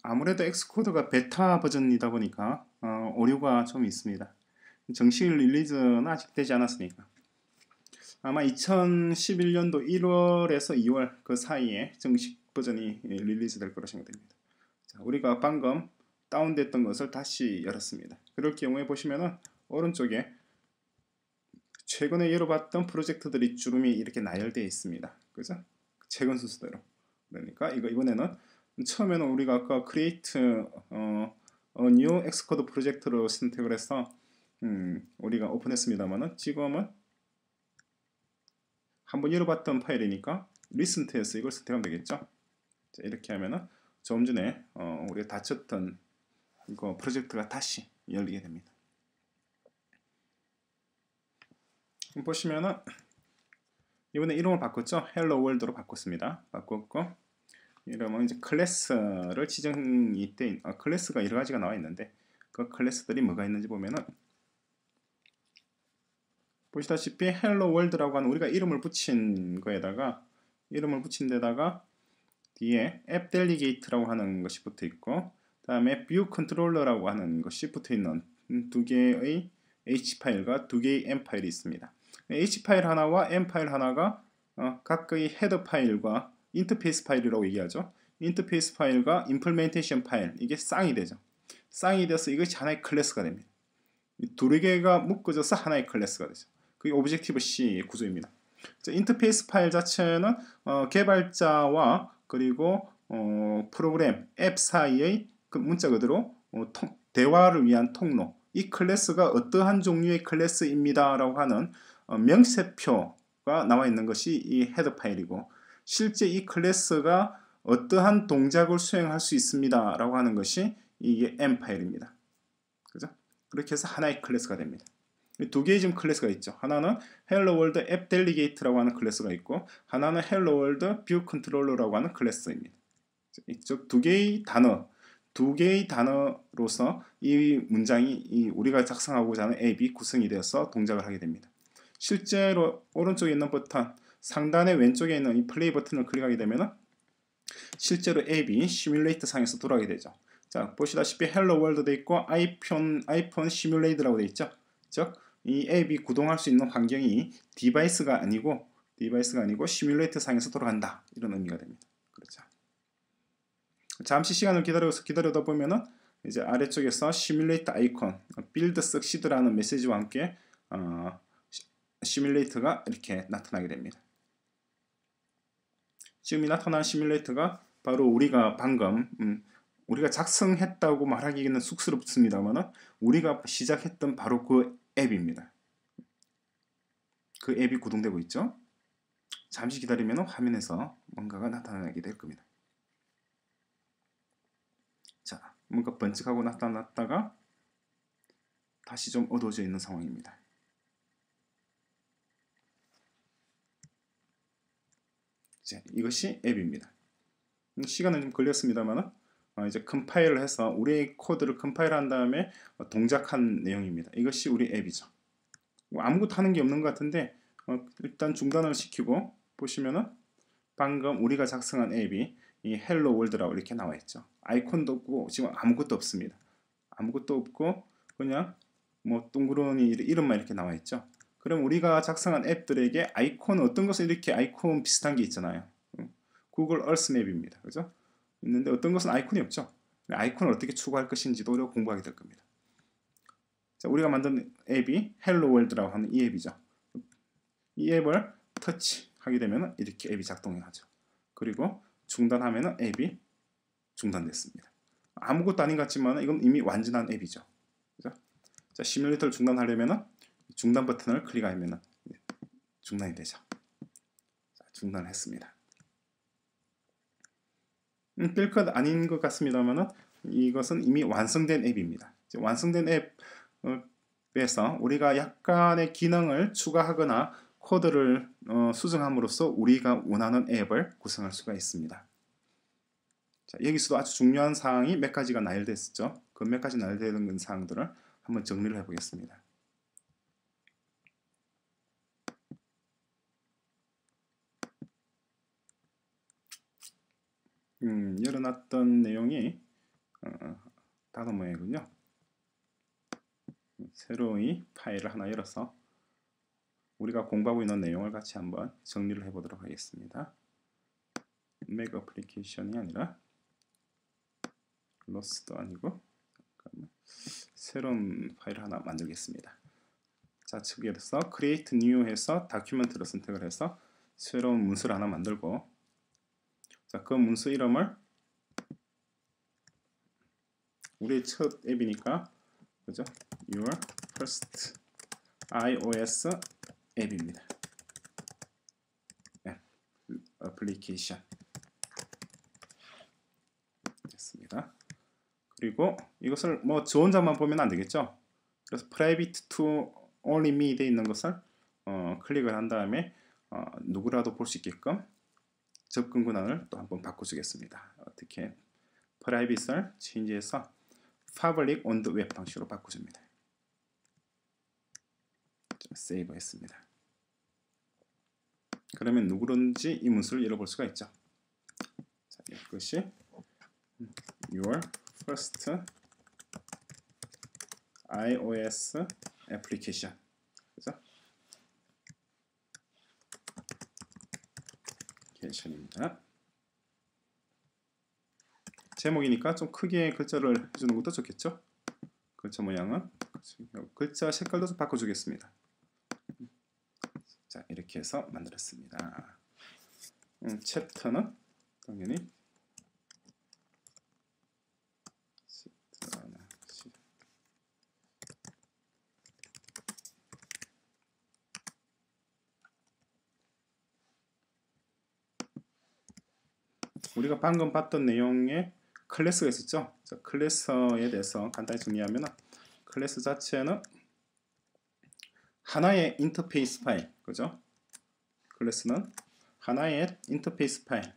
아무래도 엑스코드가 베타 버전이다 보니까 오류가 좀 있습니다. 정식 릴리즈는 아직 되지 않았으니까 아마 2011년도 1월에서 2월 그 사이에 정식 버전이 릴리즈 될 거라 생각됩니다. 자, 우리가 방금 다운됐던 것을 다시 열었습니다. 그럴 경우에 보시면은 오른쪽에 최근에 열어봤던 프로젝트들이 주름이 이렇게 나열되어 있습니다. 그죠? 최근 순서대로. 그러니까 이번에는 처음에는 우리가 아까 create new Xcode 프로젝트로 선택을 해서 우리가 오픈했습니다만은 지금은 한번 열어봤던 파일이니까 recent에서 이걸 선택하면 되겠죠. 자, 이렇게 하면은 조금 전에 우리가 닫혔던 이거 프로젝트가 다시 열리게 됩니다. 보시면은 이번에 이름을 바꿨죠. Hello World로 바꿨습니다. 바꿨고 이러면 이제 클래스를 지정이 돼 클래스가 여러 가지가 나와 있는데 그 클래스들이 뭐가 있는지 보면은 보시다시피 Hello World라고 하는 우리가 이름을 붙인 거에다가 이름을 붙인 데다가 뒤에 App Delegate라고 하는 것이 붙어 있고 다음에 View Controller라고 하는 것이 붙어 있는 두 개의 H 파일과 두 개의 M 파일이 있습니다. H 파일 하나와 M 파일 하나가 각각의 헤더 파일과 인터페이스 파일이라고 얘기하죠. 인터페이스 파일과 임플멘테이션 파일 이게 쌍이 되죠. 쌍이 돼서 이것이 하나의 클래스가 됩니다. 두 개가 묶어져서 하나의 클래스가 되죠. 그게 오브젝티브 C 구조입니다. 자, 인터페이스 파일 자체는 개발자와 그리고 프로그램 앱 사이의 그 문자 그대로 대화를 위한 통로 이 클래스가 어떠한 종류의 클래스입니다 라고 하는 명세표가 나와 있는 것이 이 헤더 파일이고 실제 이 클래스가 어떠한 동작을 수행할 수 있습니다 라고 하는 것이 이게 M 파일입니다. 그죠? 그렇게 해서 하나의 클래스가 됩니다. 두 개의 지금 클래스가 있죠. 하나는 Hello World App Delegate라고 하는 클래스가 있고 하나는 Hello World View Controller라고 하는 클래스입니다. 이쪽 두 개의 단어로서 이 문장이 우리가 작성하고자 하는 앱이 구성이 되어서 동작을 하게 됩니다. 실제로 오른쪽에 있는 버튼 상단의 왼쪽에 있는 이 플레이 버튼을 클릭하게 되면 실제로 앱이 시뮬레이터 상에서 돌아가게 되죠. 자, 보시다시피 헬로 월드 돼 있고 아이폰 시뮬레이터라고 돼 있죠. 즉, 이 앱이 구동할 수 있는 환경이 디바이스가 아니고 시뮬레이터 상에서 돌아간다. 이런 의미가 됩니다. 그렇죠. 잠시 시간을 기다려다 보면은 이제 아래쪽에서 시뮬레이터 아이콘 빌드 석시드라는 메시지와 함께 시뮬레이터가 이렇게 나타나게 됩니다. 지금 이 나타난 시뮬레이터가 바로 우리가 방금 우리가 작성했다고 말하기는 쑥스럽습니다만 우리가 시작했던 바로 그 앱입니다. 그 앱이 구동되고 있죠. 잠시 기다리면 화면에서 뭔가가 나타나게 될 겁니다. 자, 뭔가 번쩍하고 나타났다가 다시 좀 어두워져 있는 상황입니다. 이제 이것이 앱입니다. 시간은 좀 걸렸습니다만 이제 컴파일을 해서 우리의 코드를 컴파일한 다음에 동작한 내용입니다. 이것이 우리 앱이죠. 아무것도 하는 게 없는 것 같은데 일단 중단을 시키고 보시면은 방금 우리가 작성한 앱이 이 헬로 월드라고 이렇게 나와 있죠. 아이콘도 없고 지금 아무것도 없습니다. 아무것도 없고 그냥 뭐 둥그러니 이름만 이렇게 나와 있죠. 그럼 우리가 작성한 앱들에게 아이콘 어떤 것은 이렇게 아이콘 비슷한 게 있잖아요. 구글 얼스 맵입니다. 그죠? 있는데 어떤 것은 아이콘이 없죠. 아이콘을 어떻게 추구할 것인지도 우리가 공부하게 될 겁니다. 자, 우리가 만든 앱이 헬로 월드라고 하는 이 앱이죠. 이 앱을 터치하게 되면 이렇게 앱이 작동하죠. 그리고 중단하면 앱이 중단됐습니다. 아무것도 아닌 것 같지만 이건 이미 완전한 앱이죠. 그죠? 자, 시뮬레이터를 중단하려면 중단 버튼을 클릭하면 중단이 되죠. 자, 중단을 했습니다. 뜰것 아닌 것 같습니다만 이것은 이미 완성된 앱입니다. 완성된 앱에서 우리가 약간의 기능을 추가하거나 코드를 수정함으로써 우리가 원하는 앱을 구성할 수가 있습니다. 자, 여기서도 아주 중요한 사항이 몇 가지가 나열됐었죠. 그 몇 가지 나열되는 사항들을 한번 정리를 해보겠습니다. 열어놨던 내용이 단어 모양이군요. 새로운 파일을 하나 열어서 우리가 공부하고 있는 내용을 같이 한번 정리를 해보도록 하겠습니다. 맥 어플리케이션이 아니라 로스도 아니고 새로운 파일 하나 만들겠습니다. 좌측에서 create new 해서 다큐멘트를 선택을 해서 새로운 문서를 하나 만들고, 자, 그 문서 이름을 우리 첫 앱이니까 그죠? Your first iOS 앱입니다. 앱, application 됐습니다. 그리고 이것을 뭐 저 혼자만 보면 안 되겠죠? 그래서 private to only me 돼 있는 것을 클릭을 한 다음에 누구라도 볼 수 있게끔 접근 권한을 또 한번 바꿔주겠습니다. 어떻게 private를 체인지해서 public on the web 방식으로 바꿔줍니다. 세이브 했습니다. 그러면 누구든지 이 문서를 열어볼 수가 있죠. 자, 이것이 Your first iOS application. 그죠? application입니다. 제목이니까 좀 크게 글자를 해주는 것도 좋겠죠? 글자 모양은 글자 색깔도 좀 바꿔주겠습니다. 자, 이렇게 해서 만들었습니다. 챕터는 당연히 우리가 방금 봤던 내용에 클래스가 있었죠. 자, 클래스에 대해서 간단히 정리하면 클래스 자체는 하나의 인터페이스 파일, 그죠? 클래스는 하나의 인터페이스 파일.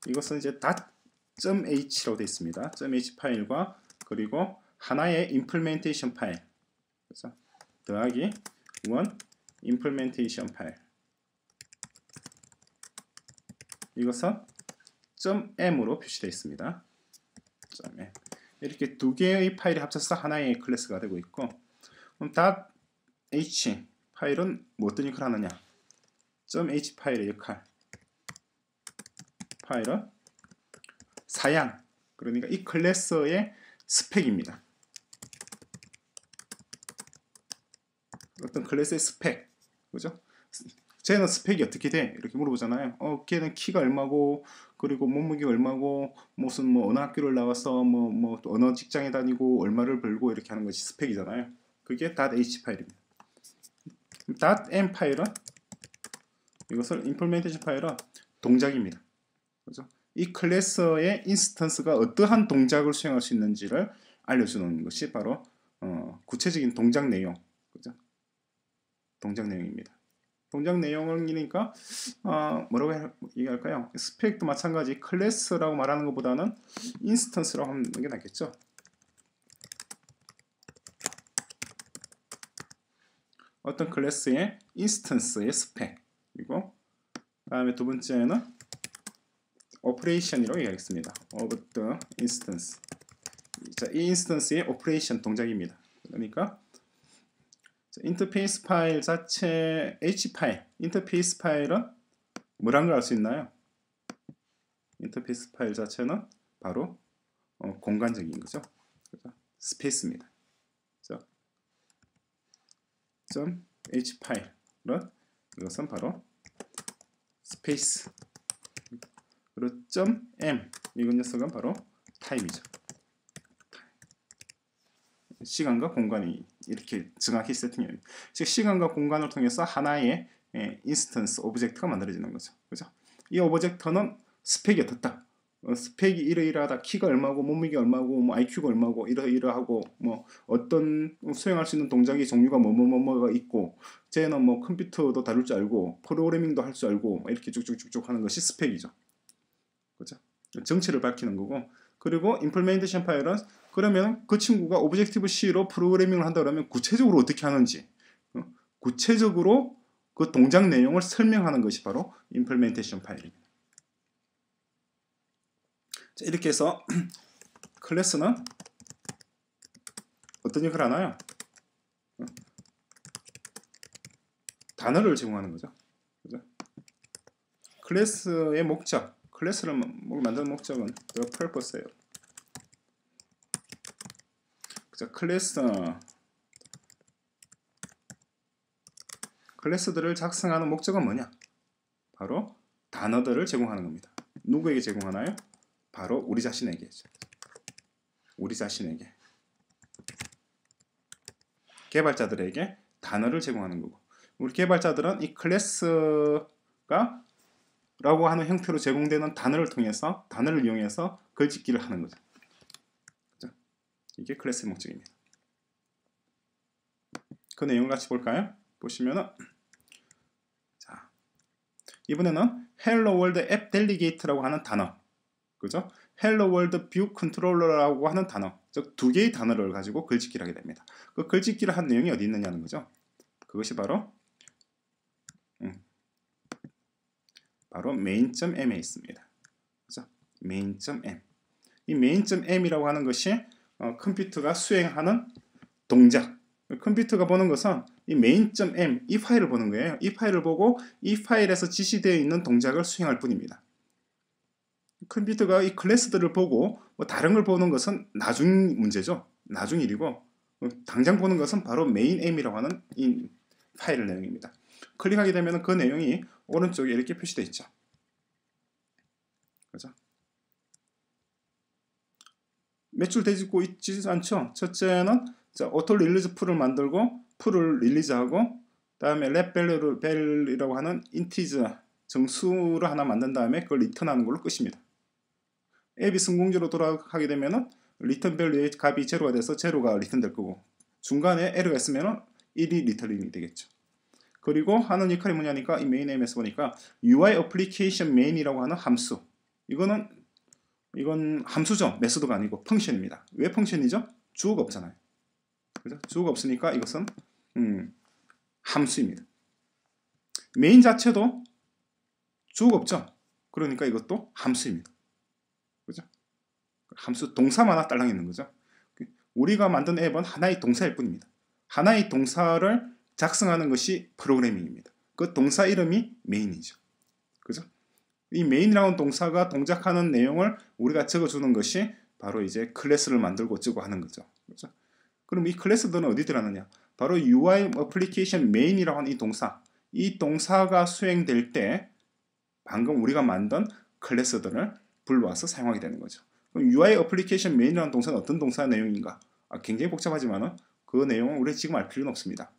이것은 이제 .h라고 되어 있습니다. .h 파일과 그리고 하나의 implementation 파일, 그죠? 더하기 one implementation 파일. 이것은 .m으로 표시되어 있습니다. .m. 이렇게 두 개의 파일이 합쳐서 하나의 클래스가 되고 있고, 그럼 .h 파일은 뭐 어떤 역할을 하느냐? .h 파일의 역할. 파일은 사양, 그러니까 이 클래스의 스펙입니다. 어떤 클래스의 스펙, 그죠? 쟤는 스펙이 어떻게 돼? 이렇게 물어보잖아요. 걔는 키가 얼마고, 그리고 몸무게가 얼마고, 무슨 뭐 어느 학교를 나와서 뭐 어느 직장에 다니고 얼마를 벌고 이렇게 하는 것이 스펙이잖아요. 그게 .h 파일입니다. .m 파일은 이것을 implementation 파일은 동작입니다. 그죠? 이 클래스의 인스턴스가 어떠한 동작을 수행할 수 있는지를 알려주는 것이 바로 구체적인 동작 내용, 그죠? 동작 내용입니다. 동작 내용이니까 뭐라고 얘기할까요? 스펙도 마찬가지 클래스라고 말하는 것보다는 인스턴스라고 하는 게 낫겠죠. 어떤 클래스의 인스턴스의 스펙, 그리고 다음에 두 번째는 오퍼레이션이라고 얘기하겠습니다. of the instance. 자, 이 인스턴스의 오퍼레이션 동작입니다. 그러니까 인터페이스 파일 자체 H 파일, 인터페이스 파일은 뭐라는 걸 알 수 있나요? 인터페이스 파일 자체는 바로 공간적인 거죠. 스페이스입니다. .h 파일은 이것은 바로 스페이스. 그리고 .m 이건 녀석은 바로 타임이죠. 시간과 공간이 이렇게 정확히 세팅해요. 즉 시간과 공간을 통해서 하나의 인스턴스 오브젝트가 만들어지는 거죠. 그죠? 이 오브젝트는 스펙이 어떻다. 스펙이 이러이러하다. 키가 얼마고 몸무게가 얼마고 뭐 IQ가 얼마고 이러이러하고 뭐 어떤 수행할 수 있는 동작의 종류가 뭐가 있고 쟤는 뭐 컴퓨터도 다룰 줄 알고 프로그래밍도 할 줄 알고 이렇게 쭉쭉쭉쭉 하는 것이 스펙이죠. 그죠? 정체를 밝히는 거고, 그리고 implementation 파일은 그러면 그 친구가 오브젝티브 C로 프로그래밍을 한다 그러면 구체적으로 어떻게 하는지, 구체적으로 그 동작 내용을 설명하는 것이 바로 implementation 파일입니다. 자, 이렇게 해서 클래스는 어떤 역할을 하나요? 단어를 제공하는 거죠. 그죠? 클래스의 목적, 클래스를 만드는 목적은 the purpose예요. 그죠? 클래스들을 작성하는 목적은 뭐냐? 바로 단어들을 제공하는 겁니다. 누구에게 제공하나요? 바로 우리 자신에게죠. 우리 자신에게. 개발자들에게 단어를 제공하는 거고, 우리 개발자들은 이 클래스가 라고 하는 형태로 제공되는 단어를 이용해서 글짓기를 하는 거죠. 그죠? 이게 클래스의 목적입니다. 그 내용을 같이 볼까요? 보시면은, 자, 이번에는 Hello World App Delegate라고 하는 단어, 그죠? Hello World View Controller라고 하는 단어, 즉 두 개의 단어를 가지고 글짓기를 하게 됩니다. 그 글짓기를 한 내용이 어디 있느냐는 거죠. 그것이 바로 main.m에 있습니다. 그죠? main.m. 이 main.m이라고 하는 것이 컴퓨터가 수행하는 동작. 컴퓨터가 보는 것은 이 main.m 이 파일을 보는 거예요. 이 파일을 보고 이 파일에서 지시되어 있는 동작을 수행할 뿐입니다. 컴퓨터가 이 클래스들을 보고 뭐 다른 걸 보는 것은 나중 문제죠. 나중 일이고 당장 보는 것은 바로 main.m이라고 하는 이 파일 내용입니다. 클릭하게 되면 그 내용이 오른쪽에 이렇게 표시되어 있죠. 그죠? 매출되지 있지 않죠. 첫째는 오토 릴리즈 풀을 만들고 풀을 릴리즈하고, 다음에 랩 밸류라고 하는 인티저 정수를 하나 만든 다음에 그걸 리턴하는 걸로 끝입니다. 앱이 성공적으로 돌아가게 되면은 리턴 밸류의 값이 제로가 돼서 제로가 리턴될 거고, 중간에 에러가 있으면은 1이 리턴이 되겠죠. 그리고 하는 역할이 뭐냐니까 이 메인 M에서 보니까 UI application main이라고 하는 함수. 이건 함수죠. 메소드가 아니고 펑션입니다. 왜 펑션이죠? 주어가 없잖아요. 그죠? 주어가 없으니까 이것은 함수입니다. 메인 자체도 주어가 없죠. 그러니까 이것도 함수입니다. 그죠? 함수 동사만 하나 딸랑 있는 거죠. 우리가 만든 앱은 하나의 동사일 뿐입니다. 하나의 동사를 작성하는 것이 프로그래밍입니다. 그 동사 이름이 메인이죠. 그죠? 이 메인이라는 동사가 동작하는 내용을 우리가 적어주는 것이 바로 이제 클래스를 만들고 어쩌고 하는 거죠. 그죠? 그럼 이 클래스들은 어디 들어가느냐? 바로 UI application main이라고 하는 이 동사가 수행될 때 방금 우리가 만든 클래스들을 불러와서 사용하게 되는 거죠. 그럼 UI application main이라는 동사는 어떤 동사 내용인가? 굉장히 복잡하지만은 그 내용은 우리 지금 알 필요는 없습니다.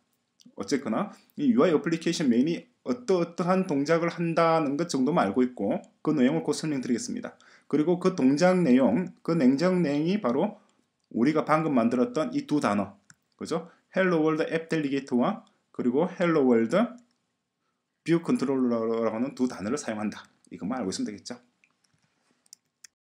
어쨌거나 이 UI application main이 어떠한 동작을 한다는 것 정도만 알고 있고, 그 내용을 곧 설명드리겠습니다. 그리고 그 동작 내용, 그 냉정 내용이 바로 우리가 방금 만들었던 이 두 단어, 그죠? Hello World App Delegate와 그리고 Hello World View Controller라고 하는 두 단어를 사용한다. 이것만 알고 있으면 되겠죠.